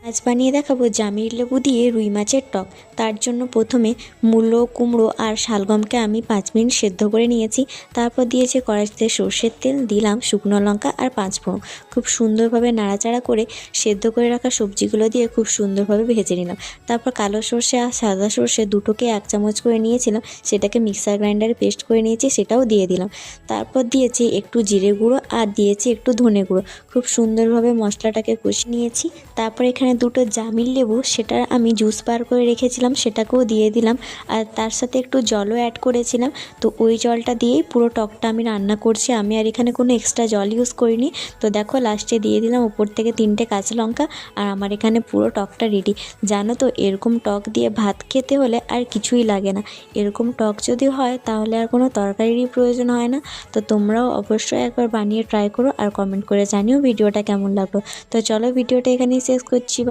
আজ বানিয়ে দেখাবো জামির লেবু দিয়ে রুই মাছের টক। তার জন্য প্রথমে মূলো, কুমড়ো আর শালগমকে আমি 5 মিনিট সেদ্ধ করে নিয়েছি। তারপর দিয়েছি কড়াইতে সর্ষের তেল, দিলাম শুকনো লঙ্কা আর 5 ফোড়ন। খুব সুন্দরভাবে নাড়াচাড়া করে সেদ্ধ করে রাখা সবজিগুলো দিয়ে খুব সুন্দরভাবে ভেজে নিলাম। তারপর কালো সর্ষে আর সাদা সর্ষে দুটোকে 1 চামচ করে নিয়েছিলাম, সেটাকে মিক্সার গ্রাইন্ডারে পেস্ট করে নিয়েছি, সেটাও দিয়ে দিলাম। তারপর দিয়েছি একটু জিরে গুঁড়ো আর দিয়েছি একটু ধনে গুঁড়ো। খুব সুন্দরভাবে মশলাটাকে কষিয়ে নিয়েছি। তারপর এখানে দুটো জামির লেবু, সেটা আমি জুস বার করে রেখেছিলাম, সেটাকেও দিয়ে দিলাম। আর তার সাথে একটু জলও অ্যাড করেছিলাম। তো ওই জলটা দিয়েই পুরো টকটা আমি রান্না করছি। আমি আর এখানে কোনো এক্সট্রা জল ইউজ করিনি। তো দেখো লাস্টে দিয়ে দিলাম উপর থেকে 3টে কাঁচা লঙ্কা। আর আমার এখানে পুরো টকটা রেডি। জানো তো, এরকম টক দিয়ে ভাত খেতে হলে আর কিছুই লাগে না। এরকম টক যদি হয় তাহলে আর কোনো তরকারিরই প্রয়োজন হয় না। তো তোমরাও অবশ্যই একবার বানিয়ে ট্রাই করো আর কমেন্ট করে জানিও ভিডিওটা কেমন লাগলো। তো চলো ভিডিওটা এখানেই শেষ করছি।